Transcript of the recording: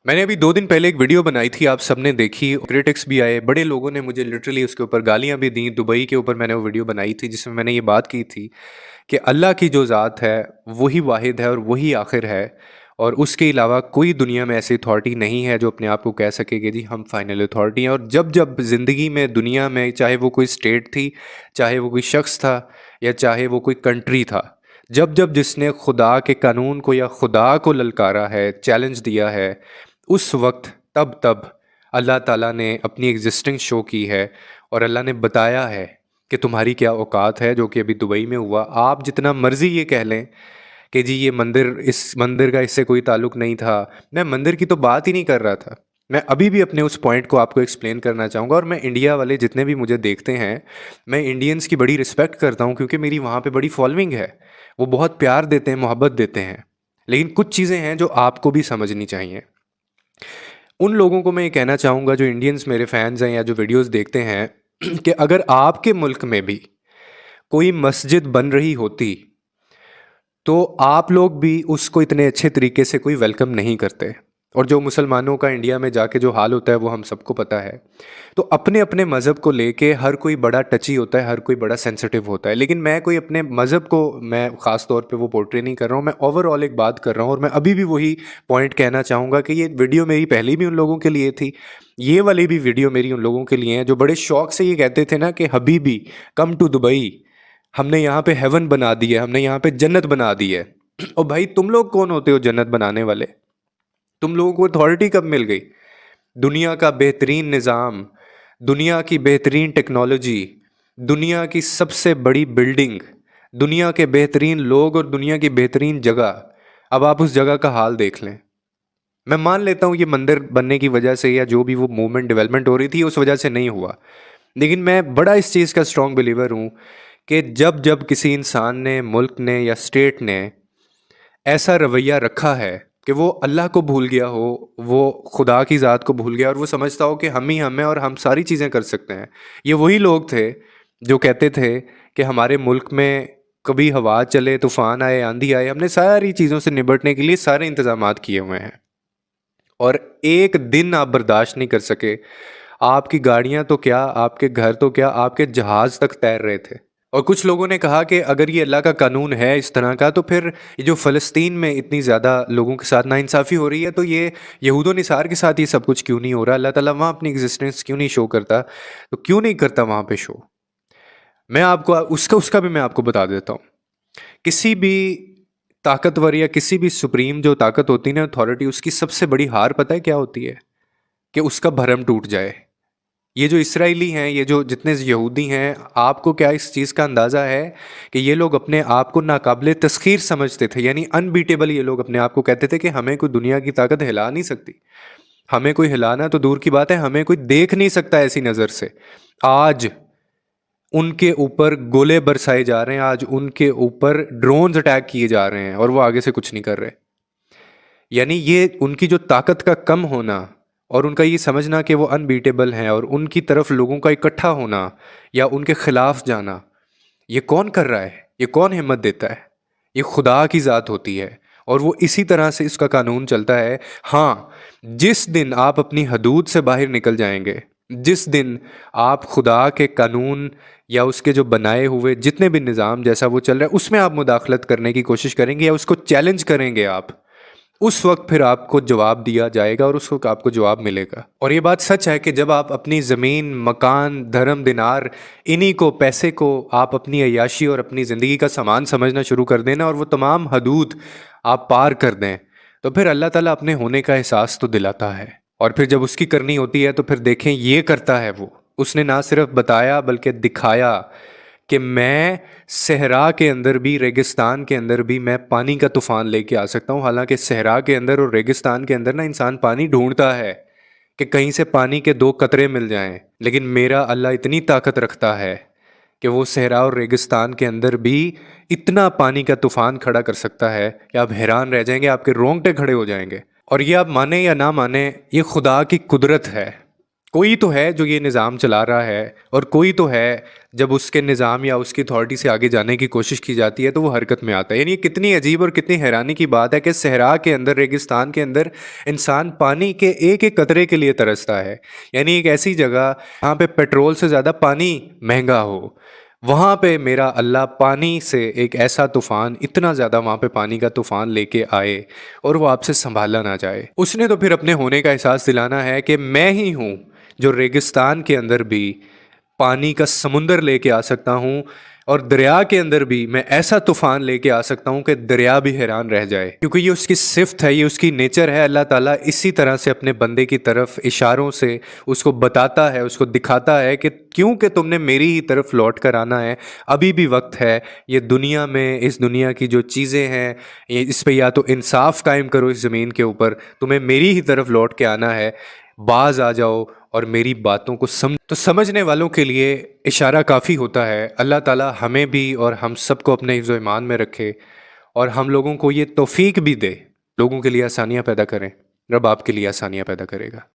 मैंने अभी 2 दिन पहले एक वीडियो बनाई थी, आप सबने देखी, क्रिटिक्स भी आए, बड़े लोगों ने मुझे लिटरली उसके ऊपर गालियाँ भी दी। दुबई के ऊपर मैंने वो वीडियो बनाई थी जिसमें मैंने ये बात की थी कि अल्लाह की जो ज़ात है वही वाहिद है और वही आखिर है, और उसके अलावा कोई दुनिया में ऐसी अथॉरिटी नहीं है जो अपने आप को कह सके कि जी हम फाइनल अथॉरिटी हैं। और जब जब ज़िंदगी में, दुनिया में, चाहे वो कोई स्टेट थी, चाहे वो कोई शख्स था, या चाहे वो कोई कंट्री था, जब जब जिसने खुदा के कानून को या खुदा को ललकारा है, चैलेंज दिया है, उस वक्त तब तब अल्लाह ताला ने अपनी एग्जिस्टेंस शो की है और अल्लाह ने बताया है कि तुम्हारी क्या औकात है, जो कि अभी दुबई में हुआ। आप जितना मर्ज़ी ये कह लें कि जी ये मंदिर, इस मंदिर का इससे कोई ताल्लुक़ नहीं था, मैं मंदिर की तो बात ही नहीं कर रहा था। मैं अभी भी अपने उस पॉइंट को आपको एक्सप्लेन करना चाहूँगा। और मैं इंडिया वाले जितने भी मुझे देखते हैं, मैं इंडियंस की बड़ी रिस्पेक्ट करता हूँ क्योंकि मेरी वहाँ पे बड़ी फॉलोइंग है। वो बहुत प्यार देते हैं, मोहब्बत देते हैं। लेकिन कुछ चीज़ें हैं जो आपको भी समझनी चाहिए। उन लोगों को मैं ये कहना चाहूँगा जो इंडियंस मेरे फैंस हैं या जो वीडियोस देखते हैं कि अगर आपके मुल्क में भी कोई मस्जिद बन रही होती तो आप लोग भी उसको इतने अच्छे तरीके से कोई वेलकम नहीं करते। और जो मुसलमानों का इंडिया में जाके जो हाल होता है वो हम सबको पता है। तो अपने अपने मज़हब को लेके हर कोई बड़ा टची होता है, हर कोई बड़ा सेंसिटिव होता है। लेकिन मैं कोई अपने मज़हब को, मैं ख़ास तौर पे वो पोर्ट्रे नहीं कर रहा हूँ, मैं ओवरऑल एक बात कर रहा हूँ। और मैं अभी भी वही पॉइंट कहना चाहूँगा कि ये वीडियो मेरी पहले भी उन लोगों के लिए थी, ये वाली भी वीडियो मेरी उन लोगों के लिए है जो बड़े शौक से ये कहते थे ना कि हबीबी कम टू दुबई, हमने यहाँ पे हेवन बना दी है, हमने यहाँ पे जन्नत बना दी है। और भाई तुम लोग कौन होते हो जन्नत बनाने वाले? तुम लोगों को अथॉरिटी कब मिल गई? दुनिया का बेहतरीन निज़ाम, दुनिया की बेहतरीन टेक्नोलॉजी, दुनिया की सबसे बड़ी बिल्डिंग, दुनिया के बेहतरीन लोग और दुनिया की बेहतरीन जगह, अब आप उस जगह का हाल देख लें। मैं मान लेता हूँ ये मंदिर बनने की वजह से या जो भी वो मूवमेंट डेवलपमेंट हो रही थी उस वजह से नहीं हुआ, लेकिन मैं बड़ा इस चीज़ का स्ट्रॉन्ग बिलीवर हूँ कि जब जब किसी इंसान ने, मुल्क ने या स्टेट ने ऐसा रवैया रखा है कि वो अल्लाह को भूल गया हो, वो खुदा की ज़ात को भूल गया और वो समझता हो कि हम ही हम हैं और हम सारी चीज़ें कर सकते हैं। ये वही लोग थे जो कहते थे कि हमारे मुल्क में कभी हवा चले, तूफ़ान आए, आंधी आए, हमने सारी चीज़ों से निपटने के लिए सारे इंतज़ामात किए हुए हैं। और एक दिन आप बर्दाश्त नहीं कर सके। आपकी गाड़ियाँ तो क्या, आपके घर तो क्या, आपके जहाज़ तक तैर रहे थे। और कुछ लोगों ने कहा कि अगर ये अल्लाह का कानून है इस तरह का, तो फिर ये जो फ़लस्तीन में इतनी ज़्यादा लोगों के साथ नाइंसाफ़ी हो रही है, तो ये यहूद निसार के साथ ये सब कुछ क्यों नहीं हो रहा? अल्लाह ताला वहाँ अपनी एग्जिस्टेंस क्यों नहीं शो करता? तो क्यों नहीं करता वहाँ पे शो? मैं आपको उसका उसका भी मैं आपको बता देता हूँ। किसी भी ताकतवर या किसी भी सुप्रीम जो ताकत होती है ना, अथॉरिटी, उसकी सबसे बड़ी हार पता है क्या होती है? कि उसका भरम टूट जाए। ये जो इसराइली हैं, ये जो जितने यहूदी हैं, आपको क्या इस चीज़ का अंदाज़ा है कि ये लोग अपने आप को नाकाबिले तस्खीर समझते थे, यानी अनबीटेबल ये लोग अपने आप को कहते थे कि हमें कोई दुनिया की ताकत हिला नहीं सकती। हमें कोई हिलाना तो दूर की बात है, हमें कोई देख नहीं सकता ऐसी नज़र से। आज उनके ऊपर गोले बरसाए जा रहे हैं, आज उनके ऊपर ड्रोन्स अटैक किए जा रहे हैं और वो आगे से कुछ नहीं कर रहे। यानी ये उनकी जो ताकत का कम होना और उनका ये समझना कि वो अनबीटेबल हैं और उनकी तरफ लोगों का इकट्ठा होना या उनके खिलाफ जाना, ये कौन कर रहा है? ये कौन हिम्मत देता है? ये खुदा की ज़ात होती है और वो इसी तरह से इसका कानून चलता है। हाँ, जिस दिन आप अपनी हदूद से बाहर निकल जाएंगे, जिस दिन आप खुदा के कानून या उसके जो बनाए हुए जितने भी निज़ाम जैसा वो चल रहा है उसमें आप मुदाखलत करने की कोशिश करेंगे या उसको चैलेंज करेंगे आप, उस वक्त फिर आपको जवाब दिया जाएगा और उस वक्त आपको जवाब मिलेगा। और ये बात सच है कि जब आप अपनी ज़मीन, मकान, धर्म, दिनार, इन्हीं को, पैसे को आप अपनी अय्याशी और अपनी ज़िंदगी का सामान समझना शुरू कर देना और वो तमाम हदूद आप पार कर दें, तो फिर अल्लाह ताला अपने होने का एहसास तो दिलाता है। और फिर जब उसकी करनी होती है तो फिर देखें ये करता है वो। उसने ना सिर्फ बताया बल्कि दिखाया कि मैं सहरा के अंदर भी, रेगिस्तान के अंदर भी मैं पानी का तूफान लेके आ सकता हूँ। हालांकि सहरा के अंदर और रेगिस्तान के अंदर ना इंसान पानी ढूंढता है कि कहीं से पानी के 2 कतरे मिल जाएं, लेकिन मेरा अल्लाह इतनी ताकत रखता है कि वो सहरा और रेगिस्तान के अंदर भी इतना पानी का तूफान खड़ा कर सकता है कि आप हैरान रह जाएंगे, आपके रोंगटे खड़े हो जाएंगे। और ये आप माने या ना माने, ये खुदा की कुदरत है। کوئی تو ہے جو یہ نظام چلا رہا ہے، اور کوئی تو ہے جب اس کے نظام یا اس کی اتھارٹی سے آگے جانے کی کوشش کی جاتی ہے تو وہ حرکت میں آتا ہے۔ یعنی یہ کتنی عجیب اور کتنی حیرانی کی بات ہے کہ صحرا کے اندر، ریگستان کے اندر انسان پانی کے ایک ایک قطرے کے لیے ترستا ہے۔ یعنی ایک ایسی جگہ جہاں پہ پیٹرول سے زیادہ پانی مہنگا ہو، وہاں پہ میرا اللہ پانی سے ایک ایسا طوفان، اتنا زیادہ وہاں پہ پانی کا طوفان لے کے آئے اور وہ آپ سے سنبھالا نہ جائے۔ اس نے تو پھر اپنے ہونے کا احساس دلانا ہے کہ میں ہی ہوں جو ریگستان کے اندر بھی پانی کا سمندر لے کے آ سکتا ہوں، اور دریا کے اندر بھی میں ایسا طوفان لے کے آ سکتا ہوں کہ دریا بھی حیران رہ جائے، کیونکہ یہ اس کی صفت ہے، یہ اس کی نیچر ہے۔ اللہ تعالیٰ اسی طرح سے اپنے بندے کی طرف اشاروں سے اس کو بتاتا ہے، اس کو دکھاتا ہے کہ کیونکہ تم نے میری ہی طرف لوٹ کر آنا ہے، ابھی بھی وقت ہے۔ یہ دنیا میں، اس دنیا کی جو چیزیں ہیں، اس پہ یا تو انصاف قائم کرو، اس زمین کے اوپر تمہیں میری ہی طرف لوٹ کے آنا ہے، باز آ جاؤ اور میری باتوں کو تو سمجھنے والوں کے لیے اشارہ کافی ہوتا ہے۔ اللہ تعالیٰ ہمیں بھی اور ہم سب کو اپنے حفظ و ایمان میں رکھے، اور ہم لوگوں کو یہ توفیق بھی دے، لوگوں کے لیے آسانیاں پیدا کریں۔ رب آپ کے لیے آسانیاں پیدا کرے گا۔